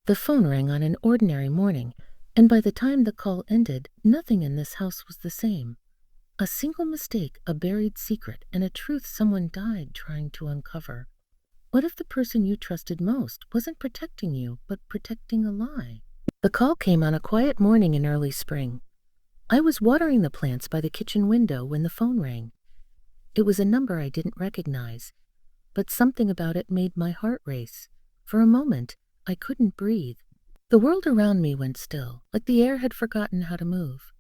The phone rang on an ordinary morning, and by the time the call ended, nothing in this house was the same. A single mistake, a buried secret, and a truth someone died trying to uncover. What if the person you trusted most wasn't protecting you, but protecting a lie? The call came on a quiet morning in early spring. I was watering the plants by the kitchen window when the phone rang. It was a number I didn't recognize, but something about it made my heart race. For a moment, I couldn't breathe. The world around me went still, like the air had forgotten how to move.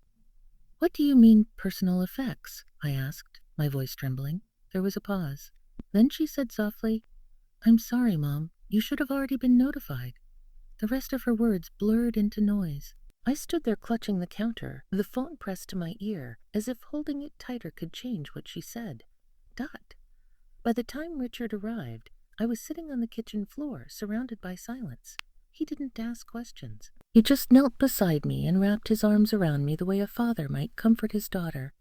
"What do you mean, personal effects?" I asked, my voice trembling. There was a pause. Then she said softly, "I'm sorry, Mom. You should have already been notified." The rest of her words blurred into noise. I stood there clutching the counter, the phone pressed to my ear, as if holding it tighter could change what she said. Dot. By the time Richard arrived, I was sitting on the kitchen floor, surrounded by silence. He didn't ask questions. He just knelt beside me and wrapped his arms around me the way a father might comfort his daughter.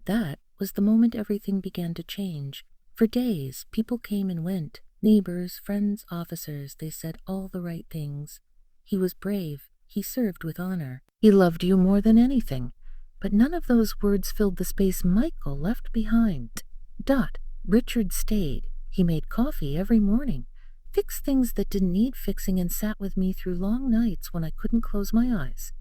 That was the moment everything began to change. For days, people came and went. Neighbors, friends, officers, they said all the right things. He was brave. He served with honor. He loved you more than anything. But none of those words filled the space Michael left behind. Dot. Richard stayed. He made coffee every morning, fixed things that didn't need fixing, and sat with me through long nights when I couldn't close my eyes.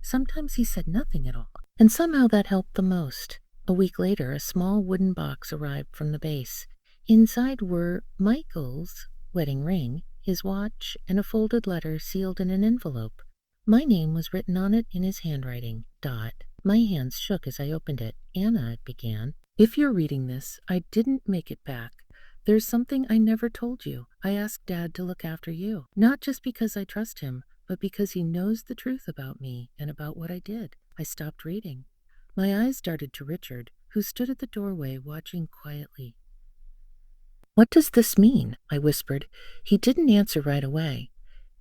Sometimes he said nothing at all, and somehow that helped the most. A week later, a small wooden box arrived from the base. Inside were Michael's wedding ring, his watch, and a folded letter sealed in an envelope. My name was written on it in his handwriting, Dot. My hands shook as I opened it. "Anna," it began, "if you're reading this, I didn't make it back. There's something I never told you. I asked Dad to look after you, not just because I trust him, but because he knows the truth about me and about what I did." I stopped reading. My eyes darted to Richard, who stood at the doorway watching quietly. "What does this mean?" I whispered. He didn't answer right away.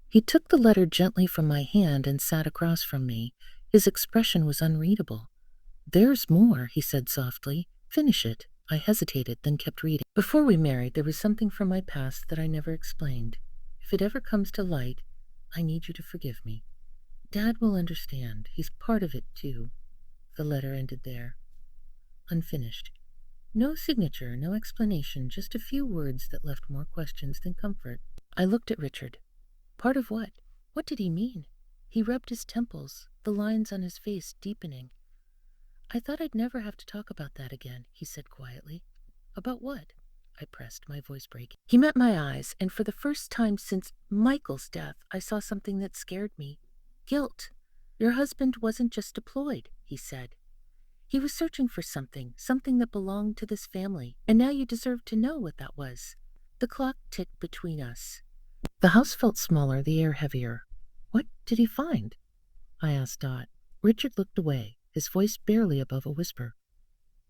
He took the letter gently from my hand and sat across from me. His expression was unreadable. "There's more," he said softly. "Finish it." I hesitated, then kept reading. "Before we married, there was something from my past that I never explained. If it ever comes to light, I need you to forgive me. Dad will understand. He's part of it, too." The letter ended there. Unfinished. No signature, no explanation, just a few words that left more questions than comfort. I looked at Richard. Part of what? What did he mean? He rubbed his temples, the lines on his face deepening. "I thought I'd never have to talk about that again," he said quietly. "About what?" I pressed, my voice breaking. He met my eyes, and for the first time since Michael's death, I saw something that scared me. Guilt. "Your husband wasn't just deployed," he said. "He was searching for something that belonged to this family, and now you deserve to know what that was." The clock ticked between us. The house felt smaller, the air heavier. "What did he find?" I asked Dot. Richard looked away, his voice barely above a whisper.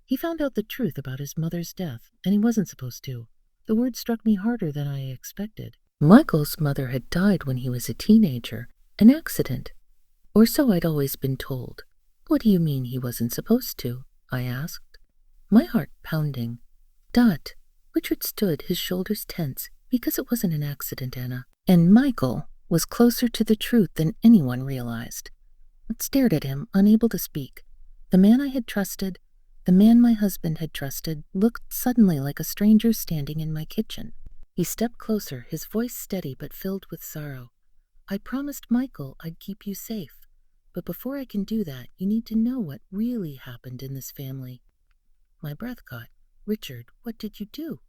"He found out the truth about his mother's death, and he wasn't supposed to." The word struck me harder than I expected. Michael's mother had died when he was a teenager. An accident. Or so I'd always been told. "What do you mean he wasn't supposed to?" I asked, my heart pounding. "Dot." Richard stood, his shoulders tense. "Because it wasn't an accident, Anna. And Michael was closer to the truth than anyone realized." I stared at him, unable to speak. The man I had trusted, the man my husband had trusted, looked suddenly like a stranger standing in my kitchen. He stepped closer, his voice steady but filled with sorrow. "I promised Michael I'd keep you safe. But before I can do that, you need to know what really happened in this family." My breath caught. "Richard, what did you do?"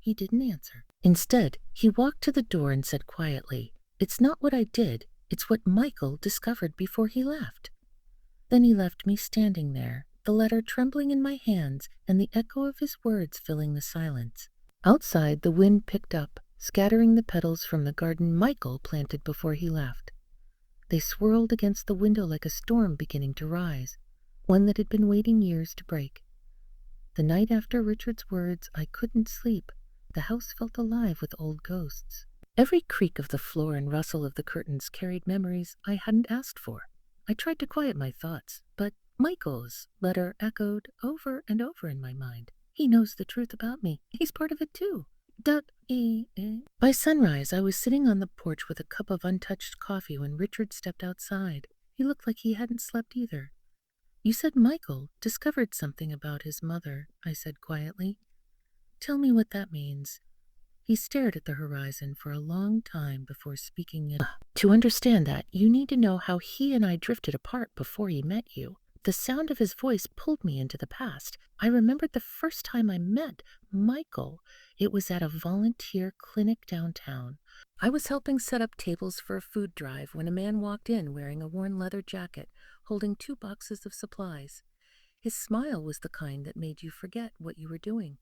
He didn't answer. Instead, he walked to the door and said quietly, "It's not what I did, it's what Michael discovered before he left." Then he left me standing there, the letter trembling in my hands and the echo of his words filling the silence. Outside, the wind picked up, scattering the petals from the garden Michael planted before he left. They swirled against the window like a storm beginning to rise, one that had been waiting years to break. The night after Richard's words, I couldn't sleep. The house felt alive with old ghosts. Every creak of the floor and rustle of the curtains carried memories I hadn't asked for. I tried to quiet my thoughts, but Michael's letter echoed over and over in my mind. "He knows the truth about me. He's part of it too. By sunrise, I was sitting on the porch with a cup of untouched coffee when Richard stepped outside. He looked like he hadn't slept either. You said Michael discovered something about his mother, I said quietly. Tell me what that means. He stared at the horizon for a long time before speaking. To understand that, you need to know how he and I drifted apart before he met you. The sound of his voice pulled me into the past. I remembered the first time I met Michael. It was at a volunteer clinic downtown. I was helping set up tables for a food drive when a man walked in wearing a worn leather jacket, holding 2 boxes of supplies. His smile was the kind that made you forget what you were doing.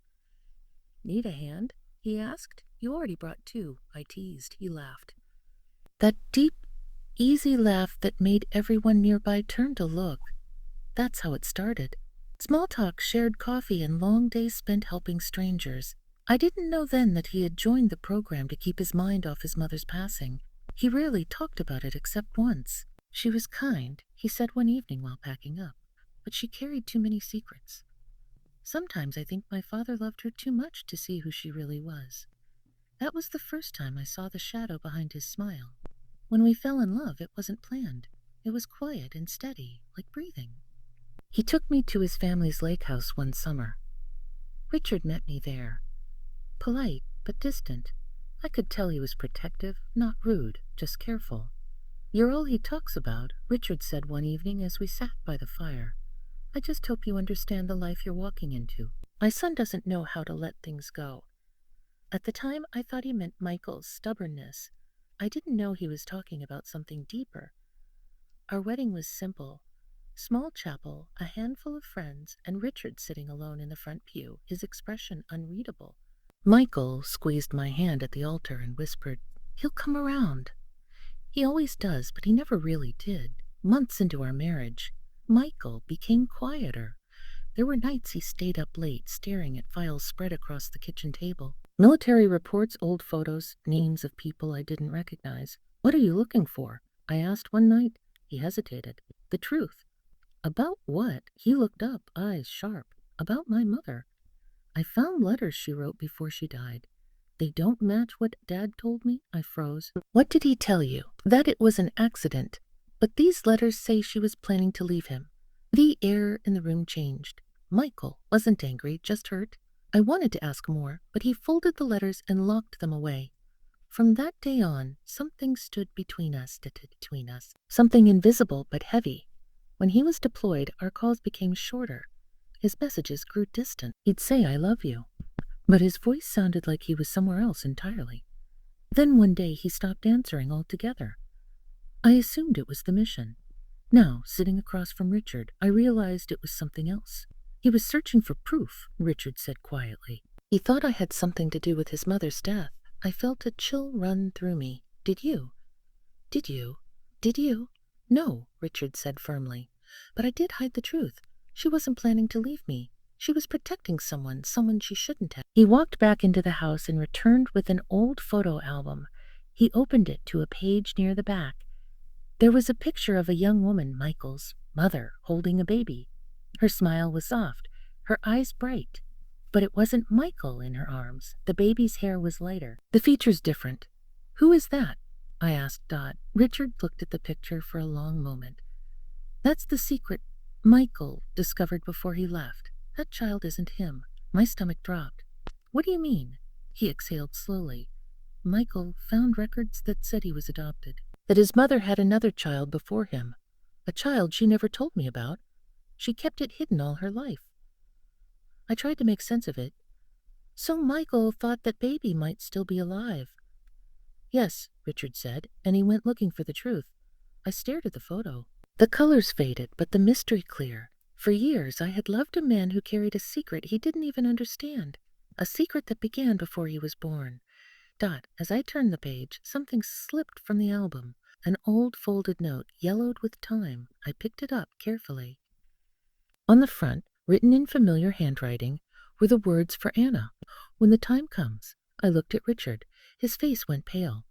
Need a hand? He asked. You already brought 2, I teased. He laughed. That deep, easy laugh that made everyone nearby turn to look. That's how it started. Small talk, shared coffee, and long days spent helping strangers. I didn't know then that he had joined the program to keep his mind off his mother's passing. He rarely talked about it except once. She was kind, he said one evening while packing up, but she carried too many secrets. Sometimes I think my father loved her too much to see who she really was. That was the first time I saw the shadow behind his smile. When we fell in love, it wasn't planned. It was quiet and steady, like breathing. He took me to his family's lake house one summer. Richard met me there. Polite, but distant. I could tell he was protective, not rude, just careful. You're all he talks about, Richard said one evening as we sat by the fire. I just hope you understand the life you're walking into. My son doesn't know how to let things go. At the time, I thought he meant Michael's stubbornness. I didn't know he was talking about something deeper. Our wedding was simple. Small chapel, a handful of friends, and Richard sitting alone in the front pew, his expression unreadable. Michael squeezed my hand at the altar and whispered, "He'll come around." He always does, but he never really did. Months into our marriage, Michael became quieter. There were nights he stayed up late, staring at files spread across the kitchen table. Military reports, old photos, names of people I didn't recognize. "What are you looking for?" I asked one night. He hesitated. "The truth." "About what?" He looked up, eyes sharp. "About my mother. I found letters she wrote before she died. They don't match what Dad told me." I froze. "What did he tell you?" "That it was an accident. But these letters say she was planning to leave him." The air in the room changed. Michael wasn't angry, just hurt. I wanted to ask more, but he folded the letters and locked them away. From that day on, something stood between us, something invisible but heavy. When he was deployed, our calls became shorter. His messages grew distant. He'd say, "I love you," but his voice sounded like he was somewhere else entirely. Then one day he stopped answering altogether. I assumed it was the mission. Now, sitting across from Richard, I realized it was something else. "He was searching for proof," Richard said quietly. "He thought I had something to do with his mother's death." I felt a chill run through me. Did you? Did you? Did you? "No," Richard said firmly. "But I did hide the truth. She wasn't planning to leave me. She was protecting someone she shouldn't have." He walked back into the house and returned with an old photo album. He opened it to a page near the back. There was a picture of a young woman, Michael's mother, holding a baby. Her smile was soft, her eyes bright. But it wasn't Michael in her arms. The baby's hair was lighter. The feature's different. "Who is that?" I asked Dot. Richard looked at the picture for a long moment. "That's the secret Michael discovered before he left. That child isn't him." My stomach dropped. "What do you mean?" He exhaled slowly. "Michael found records that said he was adopted. That his mother had another child before him. A child she never told me about. She kept it hidden all her life." I tried to make sense of it. "So Michael thought that baby might still be alive." "Yes," Richard said, and he went looking for the truth. I stared at the photo. The colors faded, but the mystery clear. For years, I had loved a man who carried a secret he didn't even understand. A secret that began before he was born. Dot, as I turned the page, something slipped from the album. An old folded note, yellowed with time. I picked it up carefully. On the front, written in familiar handwriting, were the words for Anna. "When the time comes." I looked at Richard. His face went pale.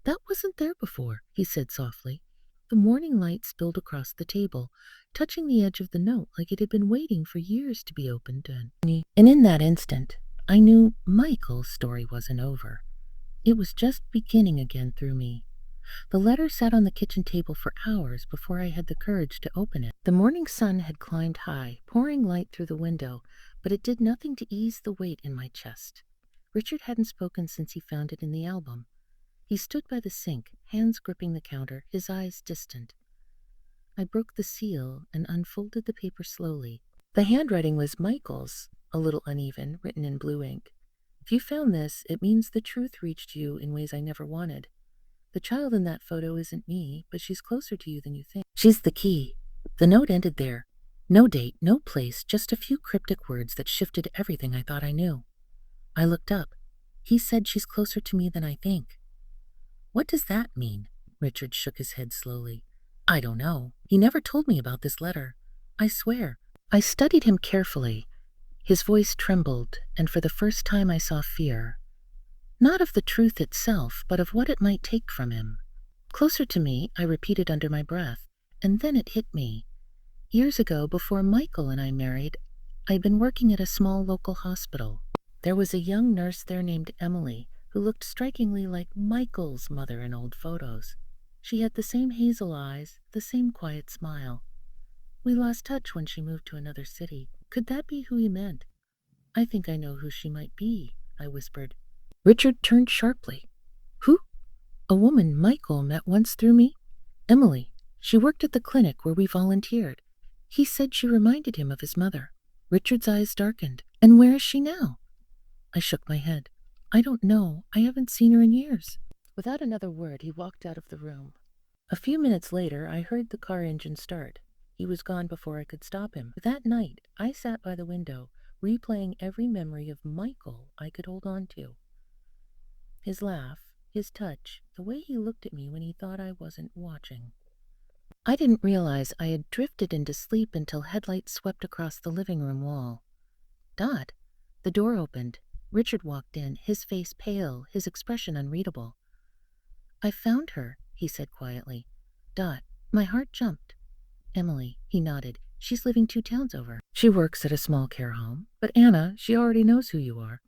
"That wasn't there before," he said softly. The morning light spilled across the table, touching the edge of the note like it had been waiting for years to be opened. And in that instant, I knew Michael's story wasn't over. It was just beginning again through me. The letter sat on the kitchen table for hours before I had the courage to open it. The morning sun had climbed high, pouring light through the window, but it did nothing to ease the weight in my chest. Richard hadn't spoken since he found it in the album. He stood by the sink, hands gripping the counter, his eyes distant. I broke the seal and unfolded the paper slowly. The handwriting was Michael's, a little uneven, written in blue ink. If you found this, it means the truth reached you in ways I never wanted. The child in that photo isn't me, but she's closer to you than you think. She's the key. The note ended there. No date, no place, just a few cryptic words that shifted everything I thought I knew. I looked up. He said she's closer to me than I think. What does that mean? Richard shook his head slowly. I don't know. He never told me about this letter. I swear. I studied him carefully. His voice trembled, and for the first time I saw fear. Not of the truth itself, but of what it might take from him. Closer to me, I repeated under my breath, and then it hit me. Years ago, before Michael and I married, I'd been working at a small local hospital. There was a young nurse there named Emily, who looked strikingly like Michael's mother in old photos. She had the same hazel eyes, the same quiet smile. We lost touch when she moved to another city. Could that be who he meant? I think I know who she might be, I whispered. Richard turned sharply. Who? A woman Michael met once through me? Emily. She worked at the clinic where we volunteered. He said she reminded him of his mother. Richard's eyes darkened. And where is she now? I shook my head. I don't know. I haven't seen her in years. Without another word, he walked out of the room. A few minutes later, I heard the car engine start. He was gone before I could stop him. That night, I sat by the window, replaying every memory of Michael I could hold on to. His laugh, his touch, the way he looked at me when he thought I wasn't watching. I didn't realize I had drifted into sleep until headlights swept across the living room wall. Dot. The door opened. Richard walked in, his face pale, his expression unreadable. I found her, he said quietly. Dot. My heart jumped. Emily, he nodded. She's living 2 towns over. She works at a small care home. But Anna, she already knows who you are.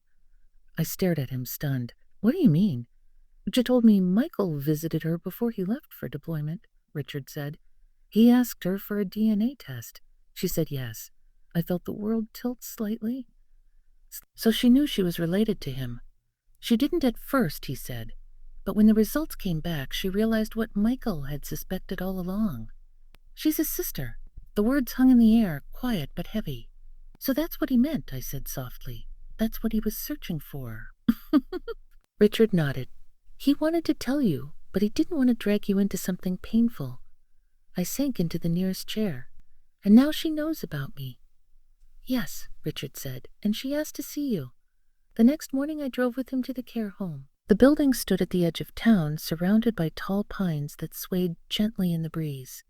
I stared at him, stunned. What do you mean? She told me Michael visited her before he left for deployment, Richard said. He asked her for a DNA test. She said yes. I felt the world tilt slightly. So she knew she was related to him. She didn't at first, he said. But when the results came back, she realized what Michael had suspected all along. She's his sister. The words hung in the air, quiet but heavy. So that's what he meant, I said softly. That's what he was searching for. Richard nodded. He wanted to tell you, but he didn't want to drag you into something painful. I sank into the nearest chair. And now she knows about me. Yes, Richard said, and she asked to see you. The next morning I drove with him to the care home. The building stood at the edge of town, surrounded by tall pines that swayed gently in the breeze.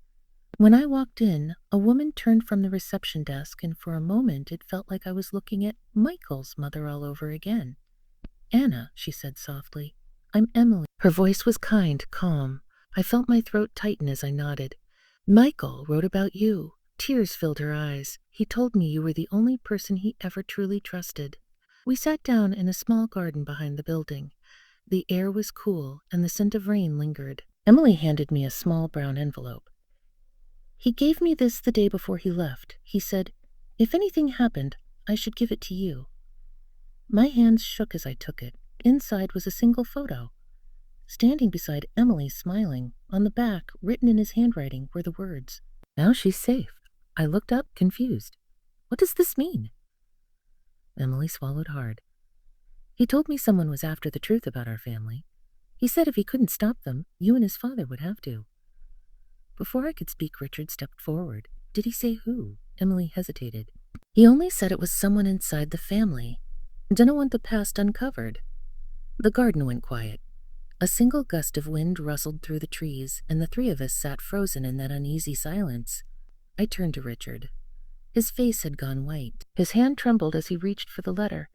When I walked in, a woman turned from the reception desk, and for a moment it felt like I was looking at Michael's mother all over again. Anna, she said softly. I'm Emily. Her voice was kind, calm. I felt my throat tighten as I nodded. Michael wrote about you. Tears filled her eyes. He told me you were the only person he ever truly trusted. We sat down in a small garden behind the building. The air was cool, and the scent of rain lingered. Emily handed me a small brown envelope. He gave me this the day before he left. He said, if anything happened, I should give it to you. My hands shook as I took it. Inside was a single photo. Standing beside Emily, smiling, on the back, written in his handwriting, were the words, Now she's safe. I looked up, confused. What does this mean? Emily swallowed hard. He told me someone was after the truth about our family. He said if he couldn't stop them, you and his father would have to. Before I could speak, Richard stepped forward. Did he say who? Emily hesitated. He only said it was someone inside the family. Didn't want the past uncovered. The garden went quiet. A single gust of wind rustled through the trees, and the 3 of us sat frozen in that uneasy silence. I turned to Richard. His face had gone white. His hand trembled as he reached for the letter,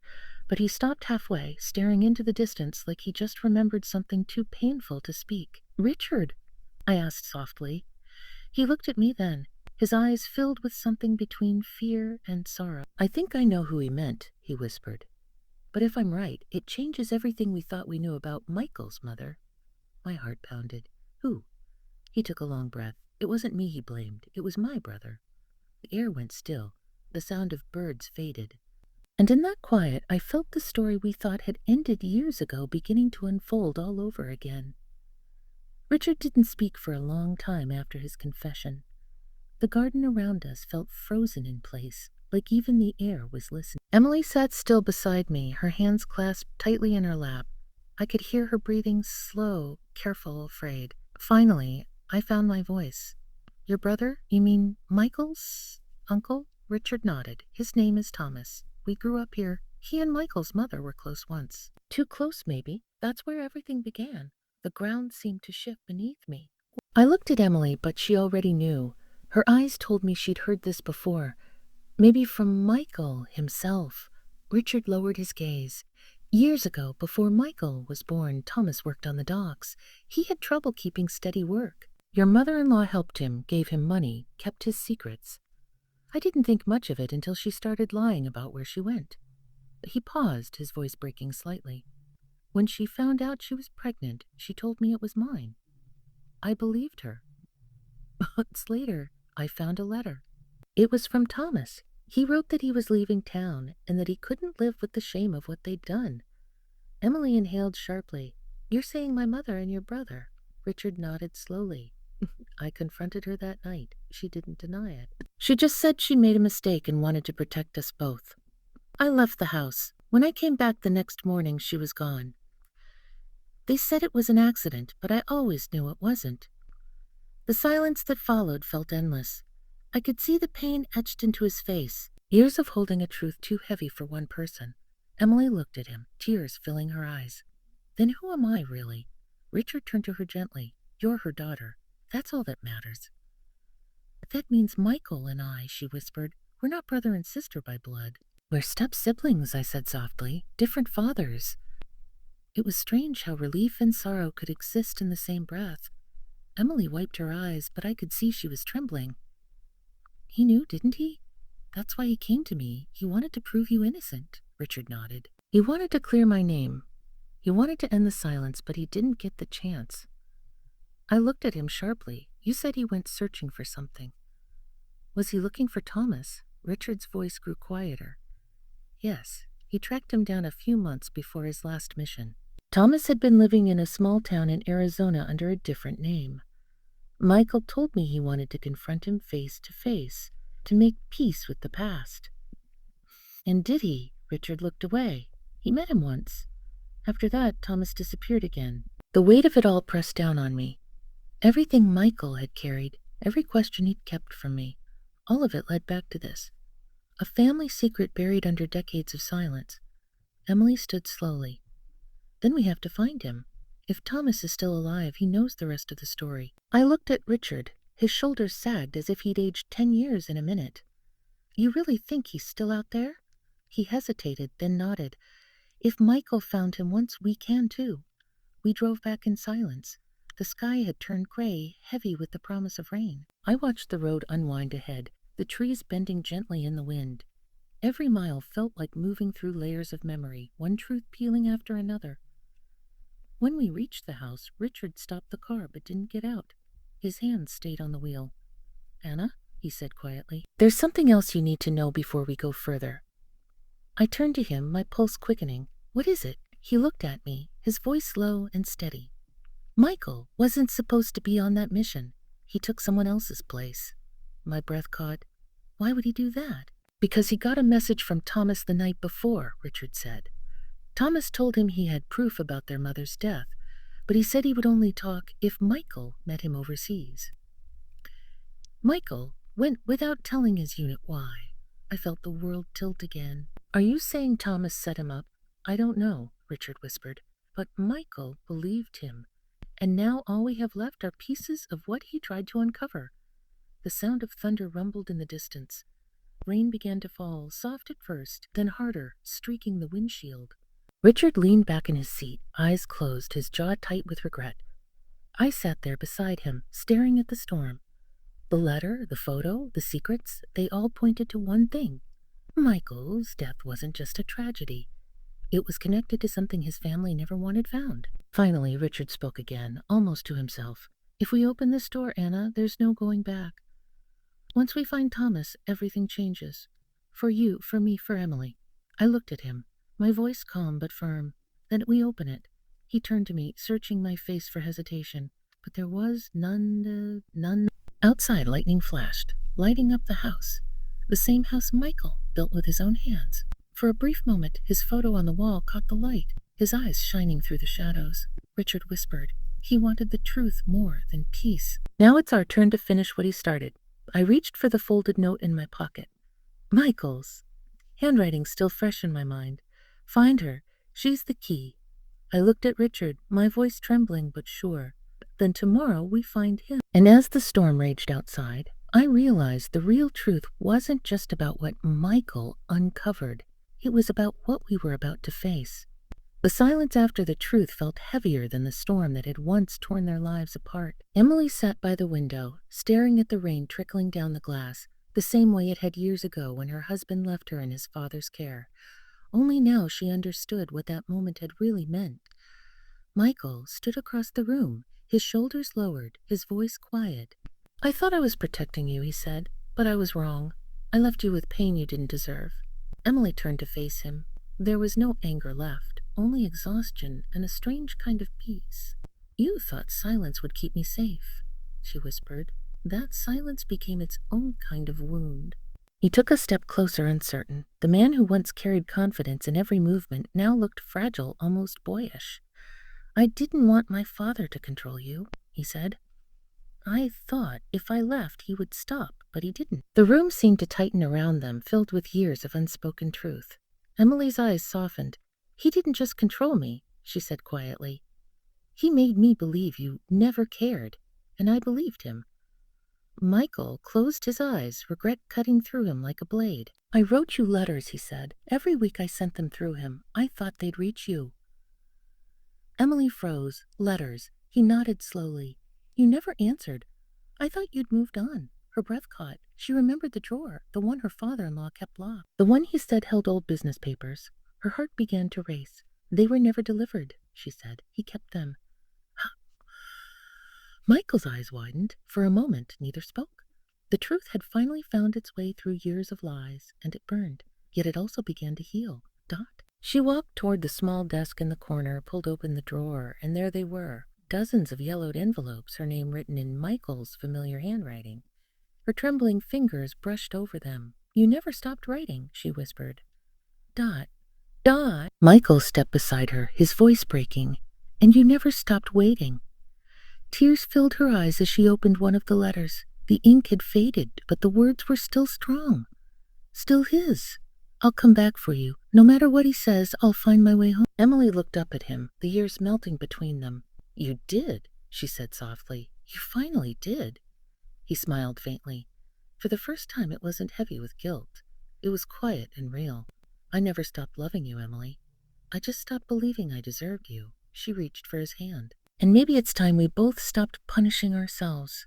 but he stopped halfway, staring into the distance like he just remembered something too painful to speak. Richard, I asked softly. He looked at me then, his eyes filled with something between fear and sorrow. I think I know who he meant, he whispered. But if I'm right, it changes everything we thought we knew about Michael's mother. My heart pounded. Who? He took a long breath. It wasn't me he blamed. It was my brother. The air went still. The sound of birds faded. And in that quiet, I felt the story we thought had ended years ago beginning to unfold all over again. Richard didn't speak for a long time after his confession. The garden around us felt frozen in place, like even the air was listening. Emily sat still beside me, her hands clasped tightly in her lap. I could hear her breathing slow, careful, afraid. Finally, I found my voice. Your brother? You mean Michael's uncle? Richard nodded. His name is Thomas. We grew up here. He and Michael's mother were close once. Too close, maybe. That's where everything began. The ground seemed to shift beneath me. I looked at Emily, but she already knew. Her eyes told me she'd heard this before. Maybe from Michael himself. Richard lowered his gaze. Years ago, before Michael was born, Thomas worked on the docks. He had trouble keeping steady work. Your mother-in-law helped him, gave him money, kept his secrets. I didn't think much of it until she started lying about where she went. He paused, his voice breaking slightly. When she found out she was pregnant, she told me it was mine. I believed her. Months later, I found a letter. It was from Thomas. He wrote that he was leaving town and that he couldn't live with the shame of what they'd done. Emily inhaled sharply. You're saying my mother and your brother. Richard nodded slowly. I confronted her that night. She didn't deny it. She just said she made a mistake and wanted to protect us both. I left the house. When I came back the next morning, she was gone. They said it was an accident, but I always knew it wasn't. The silence that followed felt endless. I could see the pain etched into his face, years of holding a truth too heavy for one person. Emily looked at him, tears filling her eyes. Then who am I, really? Richard turned to her gently. You're her daughter. That's all that matters. But that means Michael and I, she whispered. We're not brother and sister by blood. We're step-siblings, I said softly. Different fathers. It was strange how relief and sorrow could exist in the same breath. Emily wiped her eyes, but I could see she was trembling. He knew, didn't he? That's why he came to me. He wanted to prove you innocent, Richard nodded. He wanted to clear my name. He wanted to end the silence, but he didn't get the chance. I looked at him sharply. You said he went searching for something. Was he looking for Thomas? Richard's voice grew quieter. Yes, he tracked him down a few months before his last mission. Thomas had been living in a small town in Arizona under a different name. Michael told me he wanted to confront him face to face, to make peace with the past. And did he? Richard looked away. He met him once. After that, Thomas disappeared again. The weight of it all pressed down on me. Everything Michael had carried, every question he'd kept from me, all of it led back to this. A family secret buried under decades of silence. Emily stood slowly. Then we have to find him. If Thomas is still alive, he knows the rest of the story. I looked at Richard. His shoulders sagged as if he'd aged 10 years in a minute. You really think he's still out there? He hesitated, then nodded. If Michael found him once, we can too. We drove back in silence. The sky had turned gray, heavy with the promise of rain. I watched the road unwind ahead, the trees bending gently in the wind. Every mile felt like moving through layers of memory, one truth peeling after another. When we reached the house, Richard stopped the car but didn't get out. His hands stayed on the wheel. Anna, he said quietly, there's something else you need to know before we go further. I turned to him, my pulse quickening. What is it? He looked at me, his voice low and steady. Michael wasn't supposed to be on that mission. He took someone else's place. My breath caught. Why would he do that? Because he got a message from Thomas the night before, Richard said. Thomas told him he had proof about their mother's death, but he said he would only talk if Michael met him overseas. Michael went without telling his unit why. I felt the world tilt again. Are you saying Thomas set him up? I don't know, Richard whispered, but Michael believed him. And now all we have left are pieces of what he tried to uncover. The sound of thunder rumbled in the distance. Rain began to fall, soft at first, then harder, streaking the windshield. Richard leaned back in his seat, eyes closed, his jaw tight with regret. I sat there beside him, staring at the storm. The letter, the photo, the secrets, they all pointed to one thing. Michael's death wasn't just a tragedy. It was connected to something his family never wanted found. Finally, Richard spoke again, almost to himself. If we open this door, Anna, there's no going back. Once we find Thomas, everything changes. For you, for me, for Emily. I looked at him, my voice calm but firm. Then we open it. He turned to me, searching my face for hesitation. But there was none. Outside, lightning flashed, lighting up the house. The same house Michael built with his own hands. For a brief moment, his photo on the wall caught the light, his eyes shining through the shadows. Richard whispered. He wanted the truth more than peace. Now it's our turn to finish what he started. I reached for the folded note in my pocket. Michael's. Handwriting still fresh in my mind. Find her. She's the key. I looked at Richard, my voice trembling but sure. Then tomorrow we find him. And as the storm raged outside, I realized the real truth wasn't just about what Michael uncovered. It was about what we were about to face. The silence after the truth felt heavier than the storm that had once torn their lives apart. Emily sat by the window, staring at the rain trickling down the glass, the same way it had years ago when her husband left her in his father's care. Only now she understood what that moment had really meant. Michael stood across the room, his shoulders lowered, his voice quiet. I thought I was protecting you, he said, but I was wrong. I left you with pain you didn't deserve. Emily turned to face him. There was no anger left, only exhaustion and a strange kind of peace. You thought silence would keep me safe, she whispered. That silence became its own kind of wound. He took a step closer, uncertain. The man who once carried confidence in every movement now looked fragile, almost boyish. I didn't want my father to control you, he said. I thought if I left he would stop, but he didn't. The room seemed to tighten around them, filled with years of unspoken truth. Emily's eyes softened. He didn't just control me, she said quietly. He made me believe you never cared, and I believed him. Michael closed his eyes, regret cutting through him like a blade. I wrote you letters, he said. Every week I sent them through him. I thought they'd reach you. Emily froze. Letters. He nodded slowly. You never answered. I thought you'd moved on. Her breath caught. She remembered the drawer, the one her father-in-law kept locked. The one he said held old business papers. Her heart began to race. They were never delivered, she said. He kept them. Michael's eyes widened. For a moment, neither spoke. The truth had finally found its way through years of lies, and it burned. Yet it also began to heal. Dot. She walked toward the small desk in the corner, pulled open the drawer, and there they were. Dozens of yellowed envelopes, her name written in Michael's familiar handwriting. Her trembling fingers brushed over them. You never stopped writing, she whispered. Dot. Dot. Michael stepped beside her, his voice breaking. And you never stopped waiting. Tears filled her eyes as she opened one of the letters. The ink had faded, but the words were still strong. Still his. I'll come back for you. No matter what he says, I'll find my way home. Emily looked up at him, the years melting between them. You did, she said softly. You finally did. He smiled faintly. For the first time it wasn't heavy with guilt. It was quiet and real. I never stopped loving you, Emily. I just stopped believing I deserved you. She reached for his hand. And maybe it's time we both stopped punishing ourselves.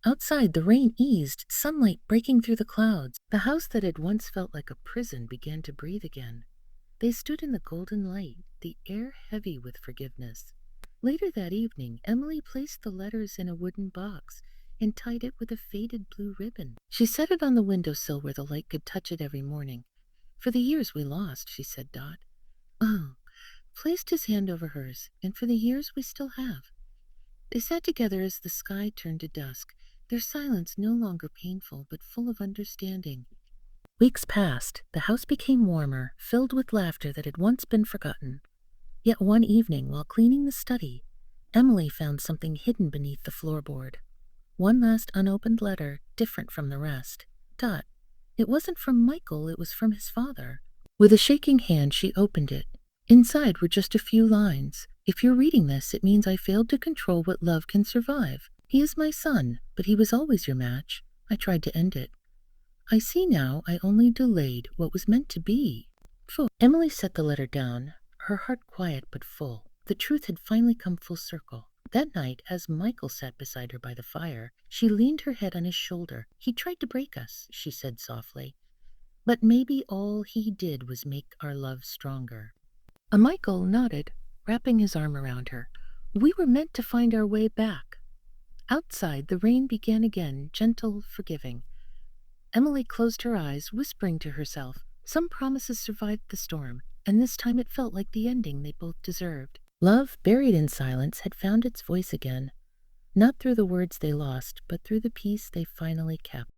Outside, the rain eased, sunlight breaking through the clouds. The house that had once felt like a prison began to breathe again. They stood in the golden light, the air heavy with forgiveness. Later that evening, Emily placed the letters in a wooden box and tied it with a faded blue ribbon. She set it on the windowsill where the light could touch it every morning. For the years we lost, she said, Dot. Oh, placed his hand over hers, and for the years we still have. They sat together as the sky turned to dusk, their silence no longer painful but full of understanding. Weeks passed. The house became warmer, filled with laughter that had once been forgotten. Yet one evening, while cleaning the study, Emily found something hidden beneath the floorboard. One last unopened letter, different from the rest. Dot. It wasn't from Michael, it was from his father. With a shaking hand, she opened it. Inside were just a few lines. If you're reading this, it means I failed to control what love can survive. He is my son, but he was always your match. I tried to end it. I see now I only delayed what was meant to be. Full. Emily set the letter down, her heart quiet but full. The truth had finally come full circle. That night, as Michael sat beside her by the fire, she leaned her head on his shoulder. He tried to break us, she said softly. But maybe all he did was make our love stronger. Michael nodded, wrapping his arm around her. We were meant to find our way back. Outside, the rain began again, gentle, forgiving. Emily closed her eyes, whispering to herself, some promises survived the storm, and this time it felt like the ending they both deserved. Love, buried in silence, had found its voice again, not through the words they lost, but through the peace they finally kept.